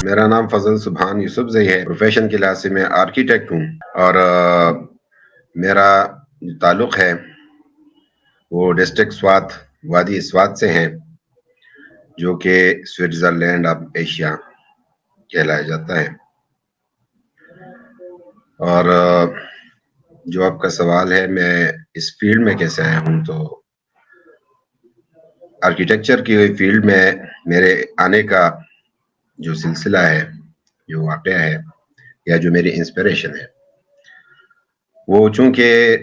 میرا نام فضل سبحان یوسف زئی ہے. پروفیشن کے لحاظ سے میں آرکیٹیکٹ ہوں اور میرا تعلق ہے وہ ڈسٹرکٹ سوات وادی سوات سے ہیں جو کہ سوئٹزرلینڈ آف ایشیا کہلایا جاتا ہے. اور جو آپ کا سوال ہے میں اس فیلڈ میں کیسے آیا ہوں، تو آرکیٹیکچر کی فیلڈ میں میرے آنے کا جو سلسلہ ہے، جو واقعہ ہے یا جو میری انسپریشن ہے، وہ چونکہ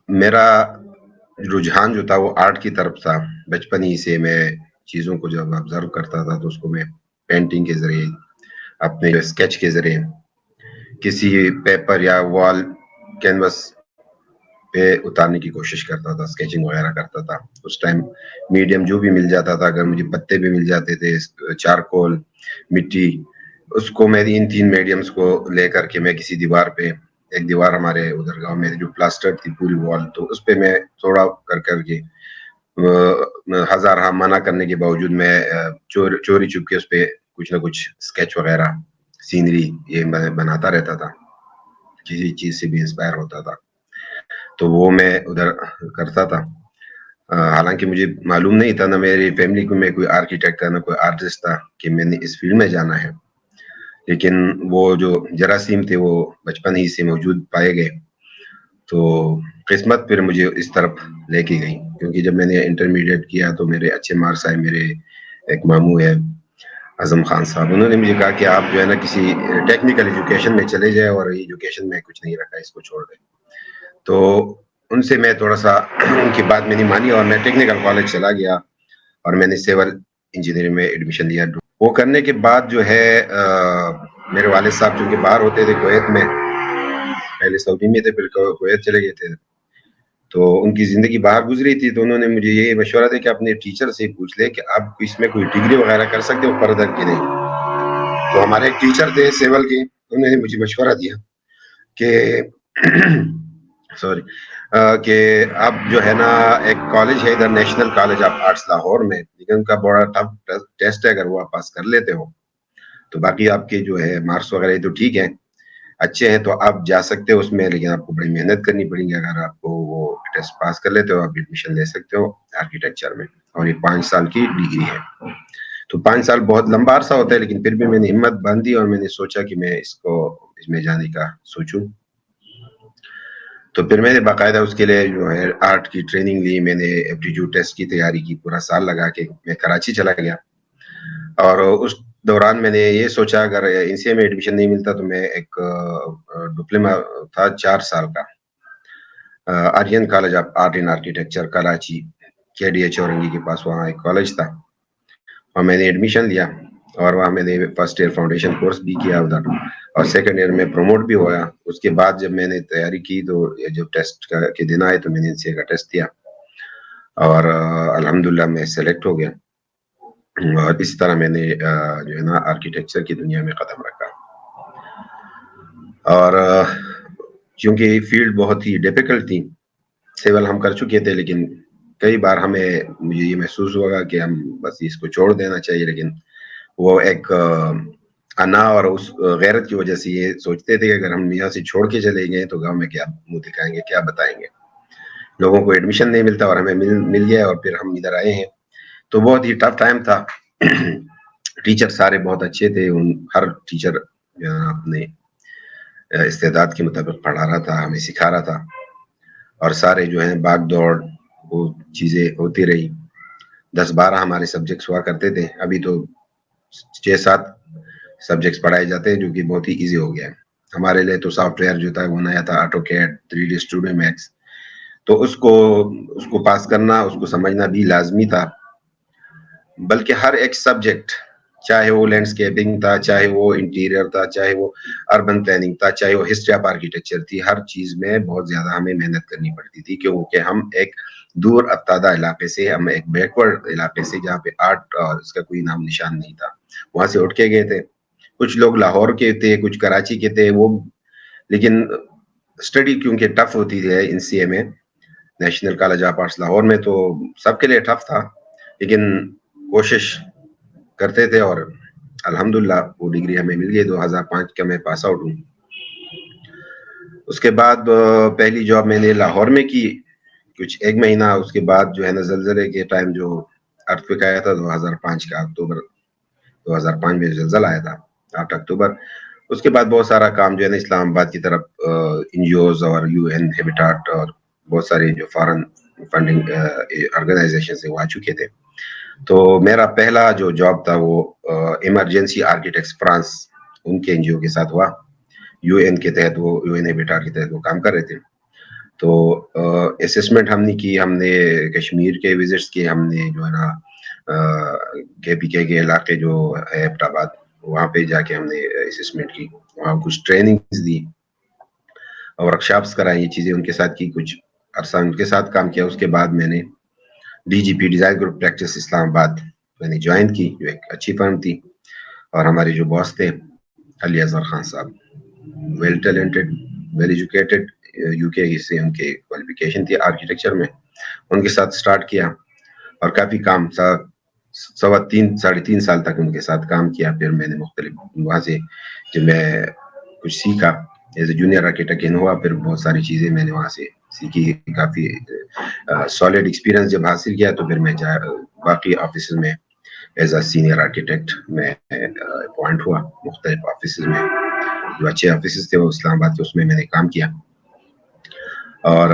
میرا رجحان جو تھا وہ آرٹ کی طرف تھا. بچپن ہی سے میں چیزوں کو جب آبزرو کرتا تھا تو اس کو میں پینٹنگ کے ذریعے، اپنے اسکیچ کے ذریعے، کسی پیپر یا وال کینوس پہ اتارنے کی کوشش کرتا تھا، اسکیچنگ وغیرہ کرتا تھا. اس ٹائم میڈیم جو بھی مل جاتا تھا، اگر مجھے پتے بھی مل جاتے تھے، چارکول، مٹی، اس کو میں ان 3 میڈیمز کو لے کر کے میں کسی دیوار پہ، ایک دیوار ہمارے ادھر گاؤں میں جو پلاسٹر تھی پوری وال، تو اس پہ میں تھوڑا کر کے ہزارہ منع کرنے کے باوجود میں چوری چھپ کے اس پہ کچھ نہ کچھ اسکیچ وغیرہ، سینری یہ میں بناتا رہتا تھا. کسی چیز سے بھی انسپائر ہوتا تھا تو وہ میں ادھر کرتا تھا. حالانکہ مجھے معلوم نہیں تھا، نہ میری فیملی کو میں کوئی آرکیٹیکٹ تھا، نہ کوئی آرٹسٹ تھا کہ میں نے اس فیلڈ میں جانا ہے. لیکن وہ جو جراثیم تھے وہ بچپن ہی سے موجود پائے گئے، تو قسمت پھر مجھے اس طرف لے کے گئی. کیونکہ جب میں نے انٹرمیڈیٹ کیا تو میرے اچھے مارکس آئے. میرے ایک ماموں ہے اعظم خان صاحب، انہوں نے مجھے کہا کہ آپ جو ہے نا کسی ٹیکنیکل ایجوکیشن میں چلے جائے، اور ایجوکیشن میں کچھ نہیں رکھا، اس کو چھوڑ دیں. تو ان سے میں تھوڑا سا ان کی بات میں نہیں مانی اور میں ٹیکنیکل کالج چلا گیا اور میں نے سول انجینئرنگ میں ایڈمیشن لیا. وہ کرنے کے بعد جو ہے میرے والد صاحب چونکہ باہر ہوتے تھے کویت میں، پہلے سعودی میں تھے، پھر کویت چلے گئے تھے، تو ان کی زندگی باہر گزری تھی. تو انہوں نے مجھے یہ مشورہ دیا کہ اپنے ٹیچر سے پوچھ لے کہ آپ اس میں کوئی ڈگری وغیرہ کر سکتے ہو فردر کی نہیں. تو ہمارے ایک ٹیچر تھے سیول کے، انہوں نے مجھے مشورہ دیا کہ سوری کہ آپ جو ہے نا، ایک کالج ہے ادھر، national college of arts Lahore میں، لیکن ان کا بڑا ٹف ٹیسٹ ہے. اگر وہ آپ پاس کر لیتے ہو تو باقی آپ کے جو ہے مارکس وغیرہ تو ٹھیک ہیں، اچھے ہیں، تو آپ جا سکتے ہو اس میں، لیکن آپ کو بڑی محنت کرنی پڑیں گی. اگر آپ کو وہ ٹیسٹ پاس کر لیتے ہو آپ ایڈمیشن لے سکتے ہو آرکیٹیکچر میں، اور یہ 5 سال کی ڈگری ہے. تو 5 سال بہت لمبا عرصہ ہوتا ہے، لیکن پھر بھی میں نے ہمت باندھی اور میں نے سوچا کہ میں اس میں جانے کا سوچوں. تو پھر میں نے باقاعدہ اس کے لیے جو ہے آرٹ کی ٹریننگ لی. میں نے ایپٹیٹیوڈ ٹیسٹ کی تیاری کی، پورا سال لگا کے میں کراچی چلا گیا. اور اس دوران میں نے یہ سوچا اگر ان سی اے میں ایڈمیشن نہیں ملتا تو میں ایک ڈپلوما تھا 4 سال کا، Aryan college of art and architecture Karachi, کے ڈی ایچ اورنگی کے پاس، وہاں ایک کالج تھا، اور میں نے ایڈمیشن لیا. اور وہاں میں نے فرسٹ ایئر فاؤنڈیشن کورس بھی کیا ادھر، اور سیکنڈ ایئر میں پروموٹ بھی ہوا. اس کے بعد جب میں نے تیاری کی تو جب ٹیسٹ کے دن آئے تو میں نے NCA کا ٹیسٹ دیا اور الحمدللہ میں سلیکٹ ہو گیا. اور اس طرح میں نے جو ہے نا آرکیٹیکچر کی دنیا میں قدم رکھا. اور چونکہ یہ فیلڈ بہت ہی ڈیفیکلٹ تھی، سیول ہم کر چکے تھے، لیکن کئی بار مجھے یہ محسوس ہوا کہ ہم بس اس کو چھوڑ دینا چاہیے. لیکن وہ ایک انا اور اس غیرت کی وجہ سے یہ سوچتے تھے کہ اگر ہم یہاں سے چھوڑ کے چلے گئے تو گاؤں میں کیا منہ دکھائیں گے، کیا بتائیں گے. لوگوں کو ایڈمیشن نہیں ملتا اور ہمیں مل گیا، اور پھر ہم ادھر آئے ہیں. تو بہت ہی ٹف ٹائم تھا. ٹیچر سارے بہت اچھے تھے، ہر ٹیچر اپنے استعداد کے مطابق پڑھا رہا تھا، ہمیں سکھا رہا تھا، اور سارے جو ہیں باغ دوڑ وہ چیزیں ہوتی رہی. 10-12 ہمارے سبجیکٹس ہوا کرتے تھے، ابھی تو 6-7 سبجیکٹس پڑھائے جاتے ہیں، جو کہ بہت ہی ایزی ہو گیا ہے ہمارے لیے. تو سافٹ ویئر جو تھا وہ نیا تھا، آٹو کیڈ، 3D اسٹوڈیو میکس، تو اس کو پاس کرنا، اس کو سمجھنا بھی لازمی تھا. بلکہ ہر ایک سبجیکٹ، چاہے وہ لینڈسکیپنگ تھا، چاہے وہ انٹیریئر تھا، چاہے وہ اربن پلاننگ تھا، چاہے وہ ہسٹری آف آرکیٹیکچر تھی، ہر چیز میں بہت زیادہ ہمیں محنت کرنی پڑتی تھی. کیونکہ ہم ایک دور افتادہ علاقے سے، ہم ایک بیکورڈ علاقے سے، جہاں پہ آرٹ اور اس کا کوئی نام نشان نہیں تھا، وہاں سے اٹھ کے گئے تھے. کچھ لوگ لاہور کے تھے، کچھ کراچی کے تھے، وہ لیکن اسٹڈی کیونکہ ٹف ہوتی ہے NCA میں، national college of arts Lahore میں، تو سب کے لیے ٹف تھا، لیکن کوشش کرتے تھے اور الحمدللہ وہ ڈگری ہمیں مل گئی. 2005 کا میں پاس آؤٹ ہوں. اس کے بعد پہلی جاب میں نے لاہور میں کی کچھ 1 مہینہ. اس کے بعد جو ہے نا زلزلے کے ٹائم جو ارتھکویک آیا تھا 2005 کا اکتوبر 2005 میں زلزلہ آیا تھا 8 اکتوبر. اس کے بعد بہت سارا کام جو ہے نا اسلام آباد کی طرف این جی اوز اور یو این ہیبیٹاٹ اور بہت سارے جو فارن فنڈنگ آرگنائزیشن سے وہ آ چکے تھے. تو میرا پہلا جو جاب تھا وہ ایمرجنسی آرکیٹیکٹس فرانس ان کے این جی او کے ساتھ ہوا. یو این کے تحت وہ یو این ہیبیٹاٹ کے تحت وہ کام کر رہے تھے. تو اسسمنٹ ہم نے کی, ہم نے کشمیر کے وزٹس کیے, ہم نے جو ہے نا کے پی کے علاقے جو ہے ایبٹ آباد وہاں پہ جا کے ہم نے اسسمنٹ کی, وہاں کچھ ٹریننگز دی, ورکشاپس کرائیں, یہ چیزیں ان کے ساتھ کی, کچھ عرصہ ان کے ساتھ کام کیا. اس کے بعد میں نے ڈی جی پی ڈیزائن گروپ پریکٹس اسلام آباد میں نے جوائن کی, جو ایک اچھی فرم تھی. اور ہمارے جو باس تھے علی اظہر خان صاحب, well talented, well educated, U K سے ان کے کوالیفیکیشن تھی آرکیٹیکچر میں. ان کے ساتھ سٹارٹ کیا اور کافی کام 3.5 سال تک ان کے ساتھ کام کیا. پھر میں نے مختلف وہاں سے جب میں کچھ سیکھا ایز اے جونیئر آرکیٹیکٹ ہوا, پھر بہت ساری چیزیں میں نے وہاں سے سیکھی. کافی سالڈ ایکسپیرینس جب حاصل کیا تو پھر میں باقی آفیسز میں ایز اے سینئر آرکیٹیکٹ میں اپوائنٹ ہوا. مختلف آفیسز میں جو اچھے آفیسز تھے وہ اسلام آباد کے, اس میں نے کام کیا. اور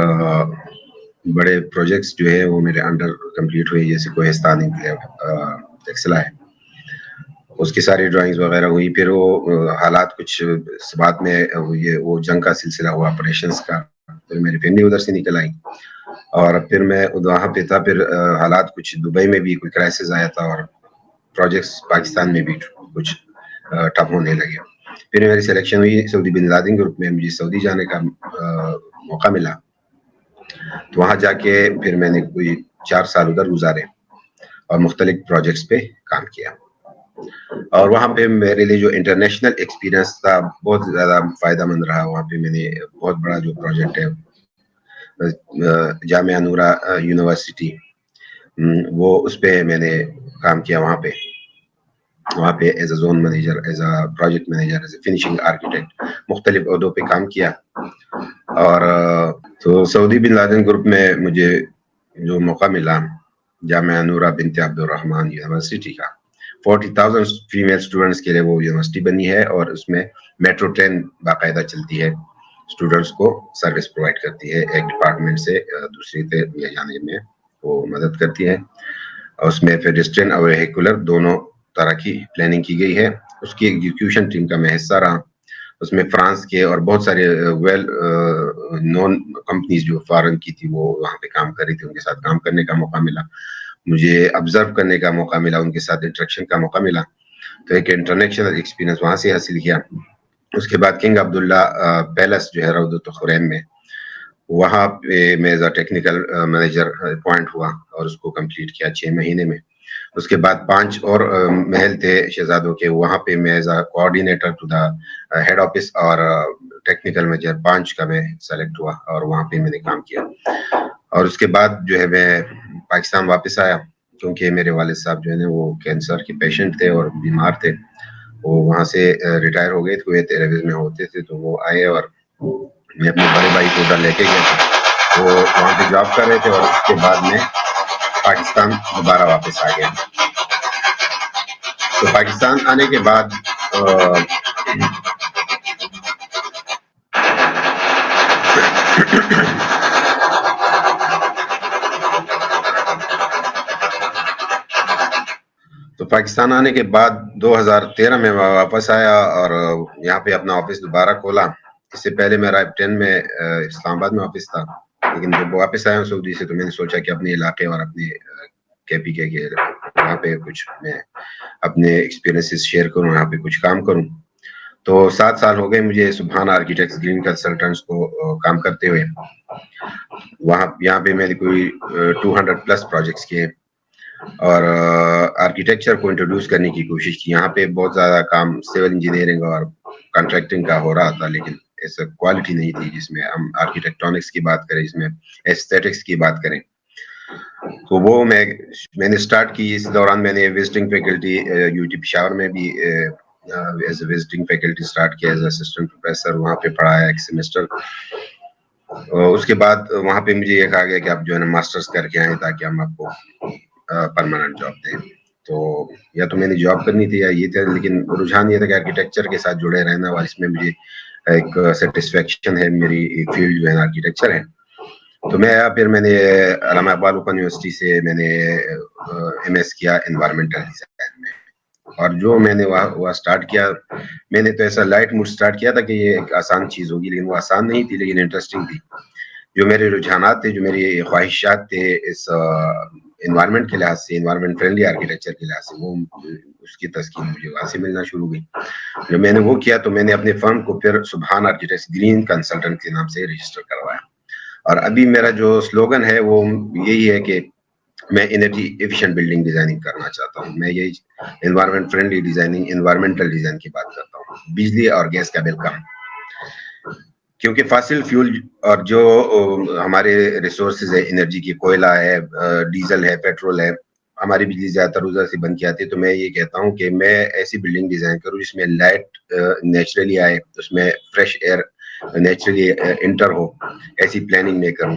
بڑے پروجیکٹس جو ہے وہ میرے انڈر کمپلیٹ ہوئے, جیسے کوہستان ٹیکسلا ہے, اس کی ساری ڈرائنگز وغیرہ ہوئی. پھر وہ حالات کچھ بعد میں وہ جنگ کا سلسلہ ہوا, آپریشنس کا, پھر میری فیملی ادھر سے نکل آئی اور پھر میں وہاں پہ تھا. پھر حالات کچھ دبئی میں بھی کوئی کرائسس آیا تھا اور پروجیکٹس پاکستان میں بھی کچھ ٹھپ ہونے لگے. پھر میری سلیکشن ہوئی سعودی بن لادن گروپ میں, مجھے سعودی جانے کا موقع ملا. تو وہاں جا کے پھر میں نے کوئی 4 سال ادھر گزارے اور مختلف پروجیکٹس پہ کام کیا. اور وہاں پہ میرے لیے جو انٹرنیشنل ایکسپیرینس تھا بہت زیادہ فائدہ مند رہا. وہاں پہ میں نے بہت بڑا جو پروجیکٹ ہے جامعہ نورہ یونیورسٹی, وہ اس پہ میں نے کام کیا. وہاں پہ as a zone manager, as a project manager, as a finishing architect مختلف عہدوں پہ کام کیا. اور تو سعودی بن لادن گروپ میں مجھے جو موقع ملا جامعہ نورہ بنت عبد الرحمن یونیورسٹی کا, 40,000 فیمیل اسٹوڈنٹس کے لیے وہ یونیورسٹی بنی ہے اور اس میں میٹرو ٹرین باقاعدہ چلتی ہے, اسٹوڈنٹس کو سروس پرووائڈ کرتی ہے, ایک ڈپارٹمنٹ سے دوسری پہ لے جانے میں وہ مدد کرتی ہے. اور اس میں پیڈسٹرین اور ویہیکولر دونوں طرح کی پلاننگ کی گئی ہے. اس کی ایگزیکیوشن ٹیم کا میں حصہ رہا. اس میں فرانس کے اور بہت سارے ویل نون کمپنیز جو فارن کی تھی وہ وہاں پہ کام کر رہی تھی, ان کے ساتھ کام کرنے کا موقع ملا, مجھے آبزرو کرنے کا موقع ملا, ان کے ساتھ انٹریکشن کا موقع ملا. تو ایک انٹرنیشنل ایکسپیرینس وہاں سے حاصل کیا. اس کے بعد کنگ عبداللہ پیلس جو ہے روضۃ الخریم میں, وہاں پہ میں as a technical manager appoint ہوا اور اس کو کمپلیٹ کیا 6 مہینے میں. اس کے بعد 5 اور محل تھے شہزادوں کے, وہاں پہ میں as a coordinator to the head office اور ٹیکنیکل مینیجر 5 کا میں سلیکٹ ہوا اور وہاں پہ میں نے کام کیا. اور اس کے بعد جو ہے میں پاکستان واپس آیا, کیونکہ میرے والد صاحب جو ہے نا وہ کینسر کے پیشنٹ تھے اور بیمار تھے. وہ وہاں سے ریٹائر ہو گئے تھے, ایئرویز میں ہوتے تھے, تو وہ آئے اور میں اپنے بڑے بھائی کو ادھر لے کے گیا تھا. وہ وہاں پہ جاب کر رہے تھے اور اس کے بعد میں پاکستان دوبارہ واپس آ گیا. تو پاکستان آنے کے بعد پاکستان آنے کے بعد 2013 میں واپس آیا اور یہاں پہ اپنا آفس دوبارہ کھولا. اس سے پہلے میرا 10 میں اسلام آباد میں آفس تھا, لیکن جب واپس آیا ہوں سعودی سے تو میں نے سوچا کہ اپنے علاقے اور اپنے کے پی کے وہاں پہ کچھ میں اپنے ایکسپیرینسز شیئر کروں, یہاں پہ کچھ کام کروں. تو 7 سال ہو گئے مجھے سبحان آرکیٹیکٹس گرین کنسلٹنٹس کو کام کرتے ہوئے. یہاں پہ میں نے کوئی 200+ پروجیکٹس کیے اور آرکیٹیکچر کو انٹروڈیوس کرنے کی کوشش کی. یہاں پہ بہت زیادہ کام سول انجینئرنگ اور کنسٹرکٹنگ کا ہو رہا تھا, لیکن ایسا کوالٹی نہیں تھی جس میں ہم آرکیٹیکٹونکس کی بات کریں, اس میں ایستھیٹکس کی بات کریں. تو وہ میں نے اسٹارٹ کی. اس دوران میں نے وزٹنگ فیکلٹی UT پشاور میں بھی as a visiting faculty start کیا, ایز اسسٹنٹ پروفیسر وہاں پہ پڑھایا ایک سیمسٹر. اس کے بعد وہاں پہ مجھے یہ کہا گیا کہ آپ جو ہے نا ماسٹرز کر کے آئیں تاکہ ہم آپ کو پرماننٹ جاب دیں. تو یا تو میں نے جاب کرنی تھی یا یہ تھا, لیکن رجحان یہ تھا کہ آرکیٹیکچر کے ساتھ جڑے رہنا, اور اس میں مجھے ایک سیٹسفیکشن ہے. میری فیلڈ جو ہے نا آرکیٹیکچر ہے. تو پھر میں نے علامہ اقبال اوپن یونیورسٹی سے میں نے MS کیا انوائرمنٹل ڈیزائن میں. اور جو میں نے وہاں اسٹارٹ کیا, میں نے تو ایسا لائٹ موڈ اسٹارٹ کیا تھا کہ یہ ایک آسان چیز ہوگی, لیکن وہ آسان نہیں تھی, لیکن انٹرسٹنگ تھی. جو میرے رجحانات تھے, جو میری خواہشات تھے اس انوائرمنٹ کے لحاظ سے, انوائرمنٹ فرینڈلی آرکیٹیکچر کے لحاظ سے, وہ اس کی تسکین مجھے وہاں سے ملنا شروع ہوئی. جب میں نے وہ کیا تو میں نے اپنے فرم کو پھر سبحان آرکیٹیکٹس گرین کنسلٹنٹ کے نام سے رجسٹر کروایا. اور ابھی میرا جو سلوگن ہے وہ یہی ہے کہ میں انرجی ایفیشینٹ بلڈنگ ڈیزائننگ کرنا چاہتا ہوں. میں یہی environment friendly designing, environmental design کی بات کرتا ہوں. بجلی اور گیس کا بل کم, کیونکہ فاسل فیول اور جو ہمارے ریسورسز ہے انرجی کی, کوئلہ ہے, ڈیزل ہے, پیٹرول ہے, ہماری بجلی زیادہ تر ادھر سے بن کے آتی ہے. تو میں یہ کہتا ہوں کہ میں ایسی بلڈنگ ڈیزائن کروں جس میں لائٹ نیچرلی آئے, اس میں فریش ایئر نیچرلی انٹر ہو, ایسی پلاننگ میں کروں.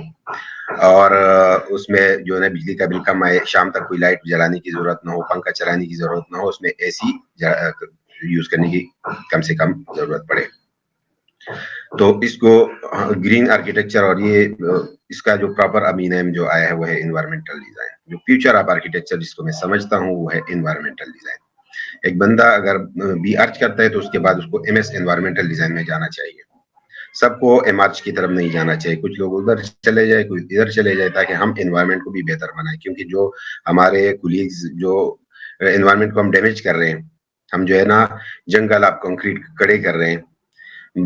اور اس میں جو ہے نا بجلی کا بل کم آئے, شام تک کوئی لائٹ جلانے کی ضرورت نہ ہو, پنکھا چلانے کی ضرورت نہ ہو, اس میں AC یوز کرنے کی کم سے کم ضرورت پڑے. تو اس کو گرین آرکیٹیکچر, اور یہ اس کا جو پراپر ابھی نیم جو آیا ہے وہ ہے انوائرمنٹل ڈیزائن. جو فیوچر آف آرکیٹیکچر جس کو میں سمجھتا ہوں وہ ہے انوائرمنٹل ڈیزائن. ایک بندہ اگر BArch کرتا ہے تو اس کے بعد اس کو MS انوائرمنٹل ڈیزائن میں جانا چاہیے. سب کو MArch کی طرف نہیں جانا چاہیے, کچھ لوگ ادھر چلے جائے, کچھ ادھر چلے جائے, تاکہ ہم انوائرمنٹ کو بھی بہتر بنائیں. کیونکہ جو ہمارے کولیگز جو انوائرمنٹ کو ہم ڈیمیج کر رہے ہیں, ہم جو ہے نا جنگل آپ کنکریٹ کڑے کر رہے ہیں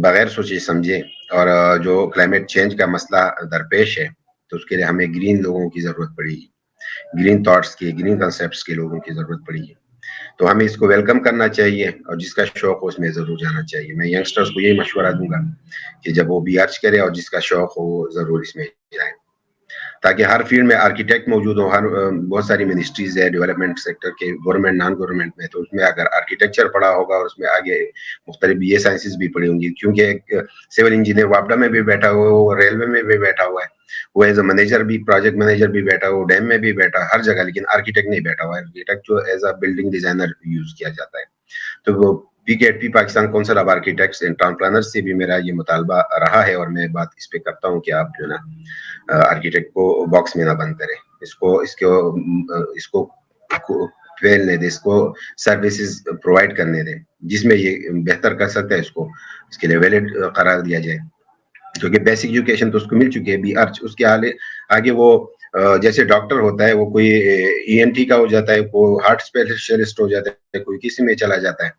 بغیر سوچے سمجھے, اور جو کلائمیٹ چینج کا مسئلہ درپیش ہے, تو اس کے لیے ہمیں گرین لوگوں کی ضرورت پڑے گی, گرین تھاٹس کے, گرین کنسیپٹس کے لوگوں کی ضرورت پڑے گی. تو ہمیں اس کو ویلکم کرنا چاہیے, اور جس کا شوق ہو اس میں ضرور جانا چاہیے. میں ینگسٹرز کو یہی مشورہ دوں گا کہ جب وہ BArch کرے اور جس کا شوق ہو وہ ضرور اس میں جائے, تاکہ ہر فیلڈ میں آرکیٹیکٹ موجود ہو. بہت ساری منسٹریز ہے ڈیولپمنٹ سیکٹر کے, گورنمنٹ نان گورنمنٹ میں, تو اس میں اگر آرکیٹیکچر پڑھا ہوگا اور اس میں آگے مختلف BA سائنسز بھی پڑھی ہوں گی. کیونکہ ایک سول انجینئر واپڈا میں بھی بیٹھا ہوا ہے, وہ ریلوے میں بھی بیٹھا ہوا ہے, وہ ایز اے مینیجر بھی, پروجیکٹ مینیجر بھی بیٹھا ہوا, ڈیم میں بھی بیٹھا, ہر جگہ, لیکن آرکیٹیکٹ نہیں بیٹھا ہوا ہے. آرکیٹیکٹ جو as a building designer use کیا جاتا ہے. تو وہ PKHP Pakistan council of architects and town planner سے بھی میرا یہ مطالبہ رہا ہے, اور میں بات اس پہ کرتا ہوں کہ آپ جو ہے نا آرکیٹیکٹ کو باکس میں نہ بند کریں, اس کو پھیلنے دیں, اس کو سروسز پرووائڈ کرنے دیں, جس میں یہ بہتر کر سکتا ہے اس کے لیے ویلڈ قرار دیا جائے. کیونکہ بیسک ایجوکیشن تو اس کو مل چکی ہے. BArch اس کے آگے وہ جیسے ڈاکٹر ہوتا ہے, وہ کوئی ENT کا ہو جاتا ہے, کوئی ہارٹ اسپیشلسٹ ہو جاتا ہے, کوئی کسی میں چلا جاتا ہے,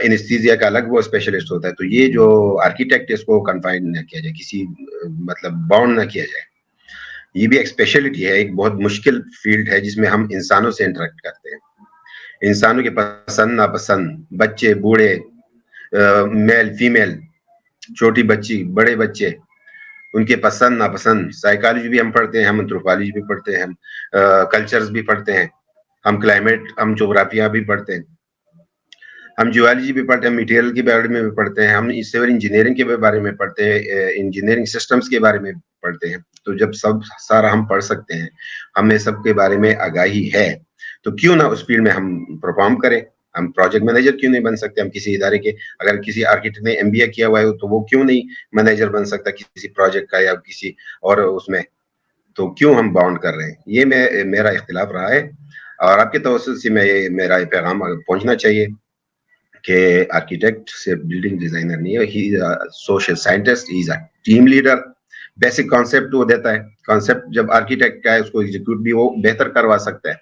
انستھیزیا کا الگ وہ اسپیشلسٹ ہوتا ہے. تو یہ جو آرکیٹیکٹ ہے اس کو کنفائن نہ کیا جائے, کسی مطلب باؤنڈ نہ کیا جائے. یہ بھی ایک اسپیشلٹی ہے, ایک بہت مشکل فیلڈ ہے جس میں ہم انسانوں سے انٹریکٹ کرتے ہیں. انسانوں کے پسند ناپسند, بچے بوڑھے, میل فیمیل, چھوٹی بچی بڑے بچے, ان کے پسند ناپسند. سائیکالوجی بھی ہم پڑھتے ہیں, ہم انتھروپالوجی بھی پڑھتے ہیں, ہم کلچرز بھی پڑھتے ہیں, ہم کلائمیٹ, ہم جغرافیہ بھی پڑھتے ہیں, ہم جیولوجی بھی پڑھتے ہیں, میٹیریل کے بارے میں بھی پڑھتے ہیں, ہم سول انجینئرنگ کے بارے میں پڑھتے ہیں, انجینئرنگ سسٹمز کے بارے میں پڑھتے ہیں. تو جب سب سارا ہم پڑھ سکتے ہیں, ہمیں سب کے بارے میں آگاہی ہے, تو کیوں نہ اس فیلڈ میں ہم پرفارم کریں. ہم پروجیکٹ مینیجر کیوں نہیں بن سکتے؟ ہم کسی ادارے کے, اگر کسی آرکیٹیکٹ نے MBA کیا ہوا ہے تو وہ کیوں نہیں مینیجر بن سکتا کسی پروجیکٹ کا یا کسی اور اس میں؟ تو کیوں ہم باؤنڈ کر رہے ہیں؟ یہ میرا اختلاف رہا ہے, اور آپ کے توسط سے میرا یہ پیغام پہنچنا چاہیے کہ آرکیٹیکٹ صرف بلڈنگ ڈیزائنر نہیں ہے, he is a social scientist, he is a team leader. Basic concept وہ دیتا ہے, کانسیپٹ جب آرکیٹیکٹ کا ہے اس کو ایگزیکیوٹ بھی وہ بہتر کروا سکتا ہے.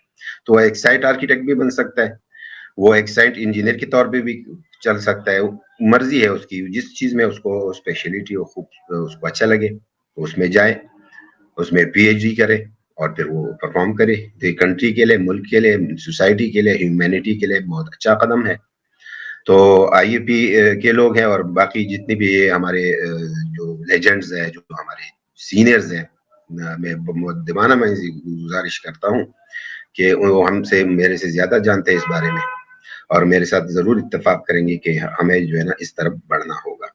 تو وہ ایک سائٹ آرکیٹیکٹ بھی بن سکتا ہے, وہ ایک سائٹ انجینئر کے طور پہ بھی چل سکتا ہے. مرضی ہے اس کی, جس چیز میں اس کو اسپیشلٹی ہو, خوب اس کو اچھا لگے تو اس میں جائے, اس میں PhD کرے, اور پھر وہ پرفارم کرے. تو کنٹری کے لیے, ملک کے لیے, سوسائٹی کے لیے, ہیومینٹی کے لیے بہت اچھا قدم ہے. تو IUP کے لوگ ہیں, اور باقی جتنی بھی ہمارے جو لیجنڈز ہیں, جو ہمارے سینئرز ہیں, میں مؤدبانہ میں گزارش کرتا ہوں کہ وہ ہم سے میرے سے زیادہ جانتے ہیں اس بارے میں، اور میرے ساتھ ضرور اتفاق کریں گے کہ ہمیں جو ہے نا اس طرف بڑھنا ہوگا.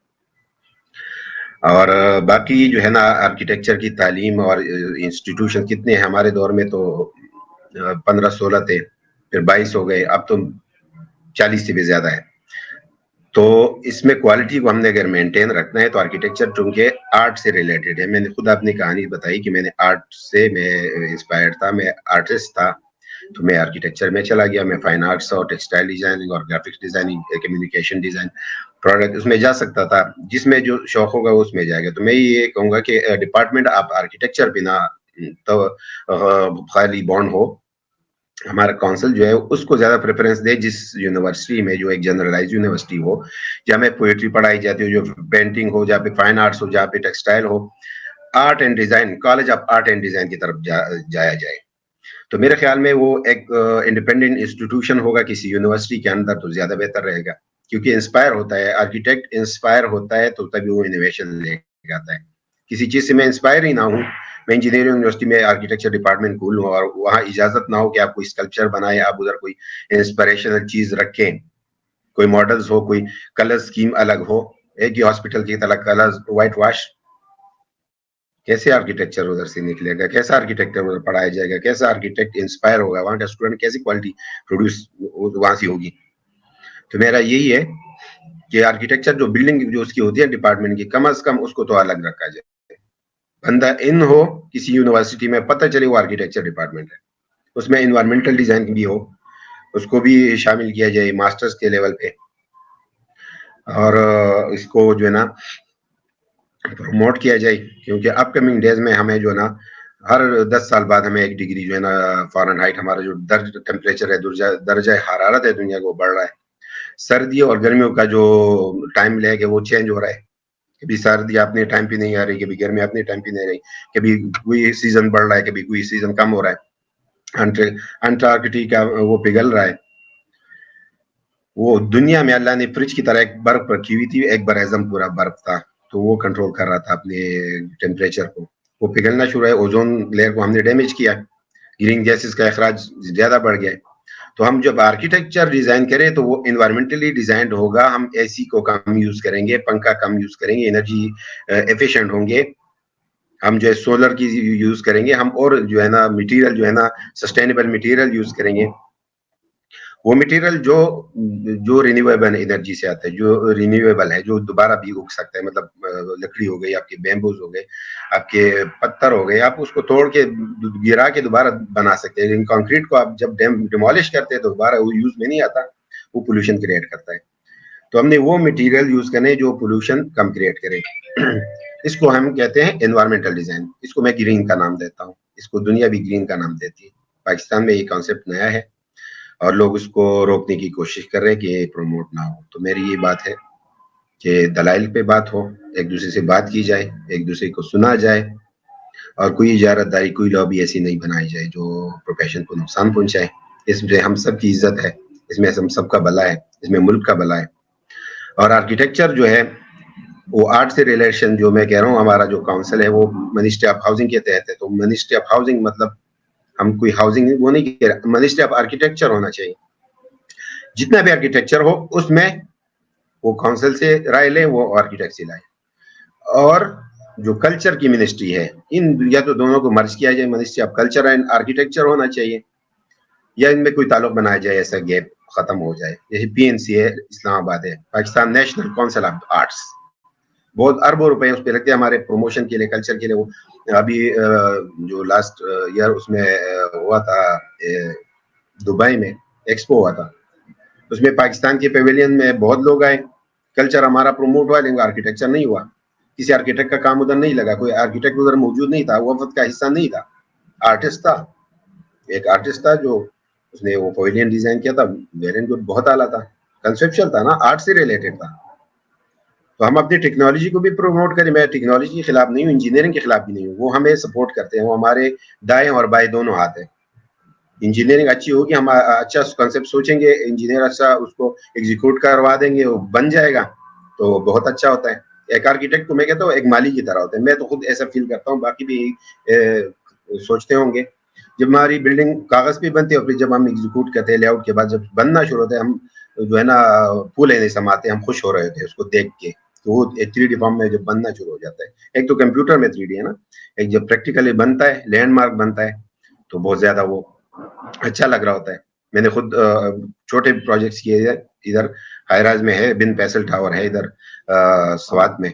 اور باقی جو ہے نا آرکیٹیکچر کی تعلیم اور انسٹیٹیوشن کتنے ہیں ہمارے دور میں؟ تو 15-16 تھے، پھر 22 ہو گئے، اب تو 40 سے بھی زیادہ ہے. تو اس میں کوالٹی کو ہم نے اگر مینٹین رکھنا ہے تو آرکیٹیکچر چونکہ آرٹ سے ریلیٹڈ ہے. میں نے خود اپنی کہانی بتائی کہ میں نے آرٹ سے میں انسپائرڈ تھا، میں آرٹسٹ تھا، تو میں آرکیٹیکچر میں چلا گیا. میں فائن آرٹس اور ٹیکسٹائل ڈیزائننگ اور graphics designing, communication design, product, اس میں جا سکتا تھا. جس میں جو شوق ہوگا اس میں جائے گا. تو میں یہ کہوں گا کہ ڈپارٹمنٹ آپ آرکیٹیکچر بنا تو خالی بانڈ ہو. ہمارا کونسل جو ہے اس کو زیادہ پریفرنس دے جس یونیورسٹی میں جو ایک جنرلائز یونیورسٹی ہو، جہاں میں پوئٹری پڑھائی جاتی ہو، جو پینٹنگ ہو، جہاں پہ فائن آرٹس ہو، جہاں پہ textile who, art and design, college of art and design کی طرف جایا جائے. تو میرے خیال میں وہ ایک انڈیپینڈنٹ انسٹیٹیوشن ہوگا کسی یونیورسٹی کے اندر تو زیادہ بہتر رہے گا. کیونکہ انسپائر ہوتا ہے آرکیٹیکٹ، انسپائر ہوتا ہے تو تبھی وہ انوویشن لے کے آتا ہے. کسی چیز سے میں انسپائر ہی نہ ہوں، میں انجینئرنگ یونیورسٹی میں آرکیٹیکچر ڈپارٹمنٹ کھولوں اور وہاں اجازت نہ ہو کہ آپ کوئی اسکلپچر بنائیں، آپ ادھر کوئی انسپریشنل چیز رکھیں، کوئی ماڈلز ہو، کوئی کلر اسکیم الگ ہو، ایک ہی ہاسپٹل کی طرح کلر وائٹ واش، کیسے آرکیٹیکچر ادھر سے نکلے گا؟ کیسا آرکیٹیکچر ادھر پڑھایا جائے گا؟ کیسا آرکیٹیکٹ انسپائر ہوگا؟ وہاں کا اسٹوڈنٹ کیسی کوالٹی پروڈیوس وہاں سے ہوگی؟ تو میرا یہی ہے کہ آرکیٹیکچر جو بلڈنگ جو اس کی ہوتی ہے ڈپارٹمنٹ کی، کم از کم اس کو تو الگ رکھا جائے. بندہ ان ہو کسی یونیورسٹی میں، پتہ چلے وہ آرکیٹیکچر ڈپارٹمنٹ ہے، اس میں انوائرمنٹل ڈیزائن بھی ہو، اس کو بھی شامل کیا جائے ماسٹرز کے لیول پہ. اور اس کو جو ہے نا پروموٹ کیا جائے. کیونکہ اپ کمنگ ڈیز میں ہمیں جو ہے نا ہر 10 سال بعد ہمیں ایک ڈگری جو ہے نا فارن ہائٹ، ہمارا جو ٹیمپریچر ہے، درجہ حرارت ہے دنیا کو بڑھ رہا ہے. سردیوں اور گرمیوں کا جو ٹائم لے کے وہ چینج ہو رہا ہے. کبھی سردی اپنے ٹائم پہ نہیں آ رہی، کبھی گرمی اپنے ٹائم پہ نہیں آ رہی، کبھی کوئی سیزن بڑھ رہا ہے، کبھی کوئی سیزن کم ہو رہا ہے. انٹارکٹیکا وہ پگھل رہا ہے. وہ دنیا میں اللہ نے فریج کی طرح ایک برف رکھی ہوئی تھی، ایک بر اعظم پورا برف تھا، تو وہ کنٹرول کر رہا تھا اپنے ٹیمپریچر کو. وہ پگھلنا شروع ہے، اوزون لیئر کو ہم نے ڈیمیج کیا، گرین گیسز کا اخراج زیادہ بڑھ گیا. تو ہم جب آرکیٹیکچر ڈیزائن کریں تو وہ انوائرمنٹلی ڈیزائنڈ ہوگا. ہم اے سی کو کم یوز کریں گے، پنکھا کم یوز کریں گے، انرجی ایفیشینٹ ہوں گے. ہم جو ہے سولر کی یوز کریں گے، ہم اور جو ہے نا مٹیریل جو ہے نا سسٹینیبل مٹیریل یوز کریں گے. وہ مٹیریل جو رینیویبل انرجی سے آتا ہے، جو رینیویبل ہے، جو دوبارہ بھی اگ سکتا ہے. مطلب لکڑی ہو گئی، آپ کے بیمبوز ہو گئے، آپ کے پتھر ہو گئے، آپ اس کو توڑ کے گرا کے دوبارہ بنا سکتے ہیں. لیکن کنکریٹ کو آپ جب ڈیمالش کرتے ہیں تو دوبارہ وہ یوز میں نہیں آتا، وہ پولوشن کریٹ کرتا ہے. تو ہم نے وہ مٹیریل یوز کرنے جو پولوشن کم کریٹ کرے. اس کو ہم کہتے ہیں انوائرمنٹل ڈیزائن. اس کو میں گرین کا نام دیتا ہوں، اس کو دنیا بھی گرین کا نام دیتی ہے. پاکستان میں یہ کانسیپٹ نیا ہے اور لوگ اس کو روکنے کی کوشش کر رہے ہیں کہ یہ پروموٹ نہ ہو. تو میری یہ بات ہے کہ دلائل پہ بات ہو، ایک دوسرے سے بات کی جائے، ایک دوسرے کو سنا جائے، اور کوئی اجارت داری، کوئی لابی ایسی نہیں بنائی جائے جو پروفیشن کو نقصان پہنچائے. اس میں ہم سب کی عزت ہے، اس میں ہم سب کا بھلا ہے، اس میں ملک کا بھلا ہے. اور آرکیٹیکچر جو ہے وہ آرٹ سے ریلیشن، جو میں کہہ رہا ہوں ہمارا جو کاؤنسل ہے وہ منسٹری آف ہاؤسنگ کے تحت ہے. تو منسٹری آف ہاؤسنگ مطلب ہم کوئی ہاؤسنگ وہ نہیں کہہ رہے، منسٹری آف آرکیٹیکچر ہونا چاہیے. جتنا بھی آرکیٹیکچر ہو اس میں وہ کاؤنسل سے رائے لیں، وہ آرکیٹیکٹ سے لائے. اور جو کلچر کی منسٹری ہے، ان یا تو دونوں کو مرج کیا جائے، ministry of culture and architecture ہونا چاہیے، یا ان میں کوئی تعلق بنایا جائے، ایسا گیپ ختم ہو جائے. جیسے پی این سی ہے اسلام آباد ہے، Pakistan national council of arts, بہت اربوں روپے اس پہ لگتے ہیں ہمارے پروموشن کے لیے، کلچر کے لیے. وہ ابھی جو لاسٹ ایئر اس میں ہوا تھا دبئی میں ایکسپو ہوا تھا، اس میں پاکستان کے پیویلین میں بہت لوگ آئے، کلچر ہمارا پروموٹ ہوا، لیکن آرکیٹیکچر نہیں ہوا. کسی آرکیٹیکٹ کا کام ادھر نہیں لگا، کوئی آرکیٹیکٹ ادھر موجود نہیں تھا، وہ وفد کا حصہ نہیں تھا، آرٹسٹ تھا. ایک آرٹسٹ تھا جو اس نے وہ پیویلین ڈیزائن کیا تھا، ویری گڈ، بہت اعلیٰ تھا، کنسپچل تھا نا، آرٹ سے ریلیٹڈ تھا. تو ہم اپنی ٹیکنالوجی کو بھی پروموٹ کریں. میں ٹیکنالوجی کے خلاف نہیں ہوں، انجینئرنگ کے خلاف بھی نہیں ہوں، وہ ہمیں سپورٹ کرتے ہیں، وہ ہمارے دائیں اور بائیں دونوں ہاتھ ہیں. انجینئرنگ اچھی ہوگی، ہم اچھا کنسپٹ سوچیں گے، انجینئر اچھا اس کو ایگزیکیوٹ کروا دیں گے، وہ بن جائے گا تو بہت اچھا ہوتا ہے. ایک آرکیٹیکٹ کو میں کہتا ہوں ایک مالی کی طرح ہوتا ہے, میں تو خود ایسا فیل کرتا ہوں, باقی بھی سوچتے ہوں گے. جب ہماری بلڈنگ کاغذ پہ بنتی ہے اور پھر جب ہم ایگزیکیوٹ کرتے ہیں لے آؤٹ کے بعد, جب بننا شروع ہوتا ہے, ہم جو ہے نا پھولے نہیں سماتے, ہم خوش ہو رہے ہوتے ہیں اس کو دیکھ کے. تو وہ 3D فارم میں جب بننا شروع ہو جاتا ہے, ایک تو کمپیوٹر میں 3D ہے نا, ایک جب پریکٹیکلی بنتا ہے, لینڈ مارک بنتا ہے, تو بہت زیادہ وہ اچھا لگ رہا ہوتا ہے. میں نے خود چھوٹے پروجیکٹس کیے ادھر ہائراز میں ہے, بن فیصل ٹاور ہے ادھر سوات میں,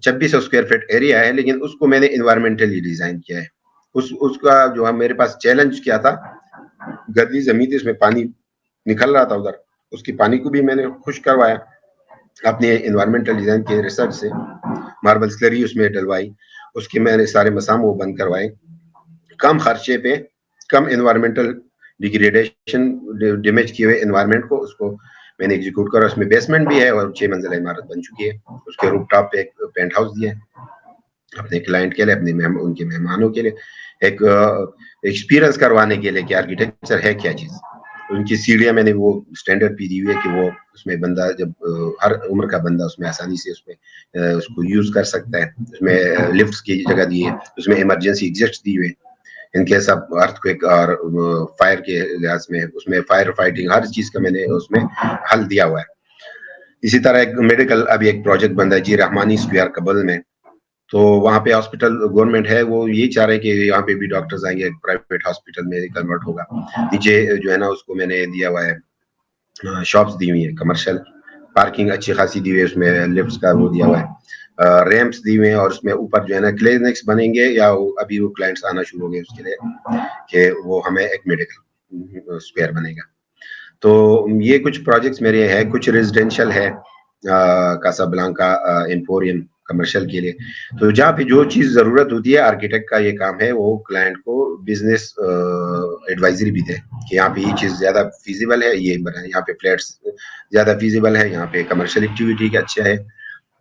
2600 اسکوائر فٹ ایریا ہے, لیکن اس کو میں نے انوائرمنٹلی ڈیزائن کیا ہے. اس کا جو میرے پاس چیلنج کیا تھا, گدی زمین تھی, اس میں پانی نکل رہا تھا ادھر, اس کی پانی کو بھی میں نے خشک کروایا اپنے انوائرمنٹل ڈیزائن کے ریسرچ سے. ماربل سلری اس میں ڈلوائی, اس کے میں نے سارے مسام وہ بند کروائے, کم خرچے پہ, کم انوائرمنٹل ڈیگریڈیشن ڈیمیج کیے ہوئے انوائرمنٹ کو, اس کو میں نے ایگزیکیوٹ کرا. اس میں بیسمنٹ بھی ہے اور 6 منزلہ عمارت بن چکی ہے. اس کے روف ٹاپ پہ ایک پینٹ ہاؤس دیا ہے اپنے کلائنٹ کے لیے, اپنے ان کے مہمانوں کے لیے, ایک ایکسپیرئنس کروانے کے لیے کہ آرکیٹیکچر ہے کیا چیز. ان کی سیڑھیاں میں نے وہ اسٹینڈرڈ پی دی ہوئی ہے کہ وہ اس میں بندہ جب ہر عمر کا بندہ اس میں آسانی سے اس میں اس کو یوز کر سکتا ہے. اس میں لفٹس کی جگہ دی ہے, اس میں ایمرجنسی ایگزسٹ دی ہوئے in case of earth quick اور فائر کے لحاظ میں, اس میں فائر فائٹنگ ہر چیز کا میں نے اس میں حل دیا ہوا ہے. اسی طرح ایک میڈیکل ابھی ایک پروجیکٹ بن رہا ہے جی رحمانی اسکوائر قبل میں, تو وہاں پہ ہاسپٹل گورنمنٹ ہے, وہ یہی چاہ رہے ہیں کہ یہاں پہ بھی ڈاکٹرز آئیں گے, پرائیویٹ ہاسپٹل میں کنورٹ ہوگا. نیچے جو ہے نا اس کو میں نے دیا ہوا ہے, شاپس دی ہوئی ہے, کمرشل پارکنگ اچھی خاصی دی ہوئی ہے, اس میں لفٹس کا وہ دیا ہوا ہے, ریمپس دی ہوئے ہیں, اور اس میں اوپر جو ہے نا کلینکس بنیں گے, یا ابھی وہ کلائنٹس آنا شروع ہو گئے اس کے لیے کہ وہ ہمیں ایک میڈیکل اسکوائر بنے گا. تو یہ کچھ پروجیکٹس میرے ہیں. کچھ ریزیڈینشیل ہے, کاسا بلانکا ایمپوریم کمرشل کے لیے. تو جہاں پہ جو چیز ضرورت ہوتی ہے, آرکیٹیکٹ کا یہ کام ہے وہ کلائنٹ کو بزنس ایڈوائزری بھی دے کہ یہاں پہ یہ چیز زیادہ فیزیبل ہے, یہ بنا یہاں پہ فلیٹس زیادہ فیزیبل ہے, یہاں پہ کمرشل ایکٹیویٹی کا اچھا ہے,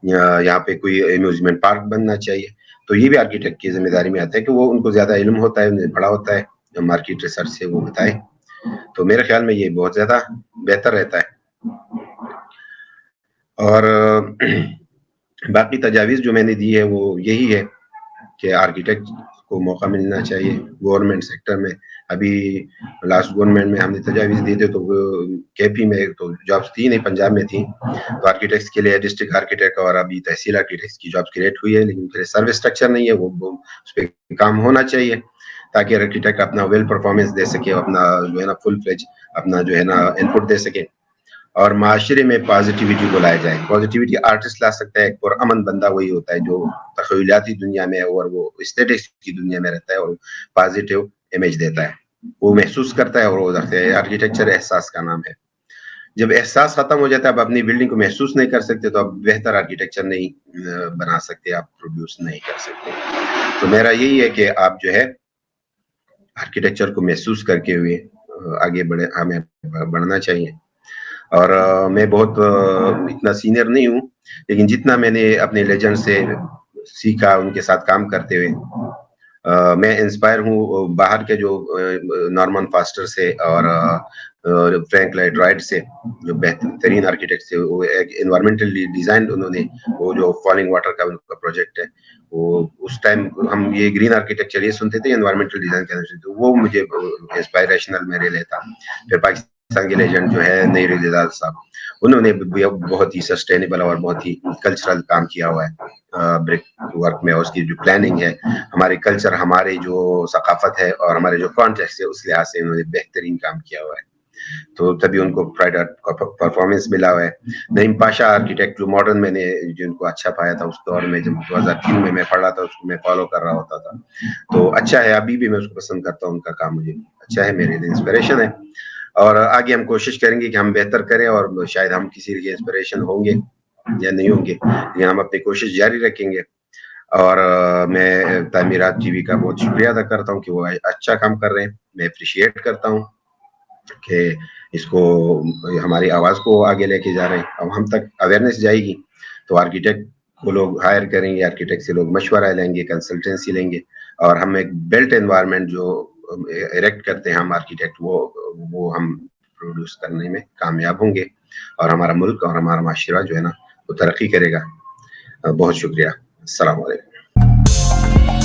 یہاں پہ کوئی امیوزمنٹ پارک بننا چاہیے. تو یہ بھی آرکیٹیکٹ کی ذمہ داری میں آتا ہے کہ وہ ان کو زیادہ علم ہوتا ہے, انہیں پڑھا ہوتا ہے, مارکیٹ ریسرچ سے وہ بتائے. تو میرے خیال میں یہ بہت زیادہ بہتر رہتا ہے. اور باقی تجاویز جو میں نے دی ہے وہ یہی ہے کہ آرکیٹیکٹ کو موقع ملنا چاہیے گورنمنٹ سیکٹر میں. ابھی لاسٹ گورنمنٹ میں ہم نے تجاویز دی تھے تو کے پی میں تو جابس تھی نہیں, پنجاب میں تھی, تو آرکیٹیکٹس کے لیے ڈسٹرکٹ آرکیٹیکٹ اور ابھی تحصیل آرکیٹیکٹس کی جابس کریٹ ہوئی ہے, لیکن پھر سروس اسٹرکچر نہیں ہے, وہ اس پہ کام ہونا چاہیے تاکہ آرکیٹیکٹ اپنا ویل پرفارمنس دے سکے, اپنا جو ہے نا فل فلیج اپنا جو ہے نا ان پٹ دے سکے, اور معاشرے میں پازیٹیوٹی کو لایا جائے. پازیٹیوٹی آرٹسٹ لا سکتا ہے, ایک پرامن بندہ وہی ہوتا ہے جو تخیلاتی دنیا میں اور وہ اسٹیٹکس کی دنیا میں رہتا ہے اور پازیٹیو امیج دیتا ہے, وہ محسوس کرتا ہے اور وہ رکھتا ہے. آرکیٹیکچر احساس کا نام ہے. جب احساس ختم ہو جاتا ہے, اب اپنی بلڈنگ کو محسوس نہیں کر سکتے, تو اب بہتر آرکیٹیکچر نہیں بنا سکتے, آپ پروڈیوس نہیں کر سکتے. تو میرا یہی ہے کہ آپ جو ہے آرکیٹیکچر کو محسوس کر کے ہوئے آگے بڑھے, ہمیں بڑھنا چاہیے. اور میں بہت اتنا سینئر نہیں ہوں, لیکن جتنا میں نے اپنے لیجنڈ سے سیکھا ان کے ساتھ کام کرتے ہوئے, میں انسپائر ہوں باہر کے جو نارمن فاسٹر سے اور فرینک لائٹ رائٹ سے, جو بہترین آرکیٹیکٹ سے. وہ ایک انوائرمنٹل ڈیزائن انہوں نے, وہ جو فالنگ واٹر کا ان کا پروجیکٹ ہے, وہ اس ٹائم ہم یہ گرین آرکیٹیکچر یہ سنتے تھے, انوائرمنٹل ڈیزائن کرنا, تو وہ مجھے انسپائریشنل میرے لیے تھا. پھر پاکستان کے لیجنڈ جو ہے نیر الجلال صاحب, انہوں نے بہت ہی سسٹینیبل اور بہت ہی کلچرل کام کیا ہوا ہے برک ورک میں. اس کی جو پلاننگ ہے, ہمارے کلچر, ہمارے جو ثقافت ہے اور ہمارے جو کانٹیکسٹ ہے, اس لحاظ سے انہوں نے بہترین کام کیا ہوا ہے. تو تبھی ان کو پرائڈ پرفارمنس ملا ہوا ہے. نعیم پاشا آرکیٹیکٹ جو ماڈرن میں نے جن کو اچھا پایا تھا اس دور میں, جب 2003 میں پڑھ رہا تھا, اس کو میں فالو کر رہا ہوتا تھا, تو اچھا ہے. ابھی بھی میں اس کو پسند کرتا ہوں, ان کا کام مجھے اچھا ہے, میرے لیے انسپریشن ہے. اور آگے ہم کوشش کریں گے کہ ہم بہتر کریں, اور شاید ہم کسی لیے انسپریشن ہوں گے یا نہیں ہوں گے, لیکن ہم اپنی کوشش جاری رکھیں گے. اور میں تعمیرات ٹی وی کا بہت شکریہ ادا کرتا ہوں کہ وہ اچھا کام کر رہے ہیں. میں اپریشیٹ کرتا ہوں کہ اس کو ہماری آواز کو آگے لے کے جا رہے ہیں. اب ہم تک اویئرنیس جائے گی تو آرکیٹیکٹ کو لوگ ہائر کریں گے, آرکیٹیکٹ سے لوگ مشورہ لیں گے, کنسلٹینسی لیں گے, اور ہم ایک بیلٹ انوائرمنٹ جو ایریکٹ کرتے ہیں ہم آرکیٹیکٹ, وہ ہم پروڈیوس کرنے میں کامیاب ہوں گے, اور ہمارا ملک اور ہمارا معاشرہ جو ہے نا وہ ترقی کرے گا. بہت شکریہ. السلام علیکم.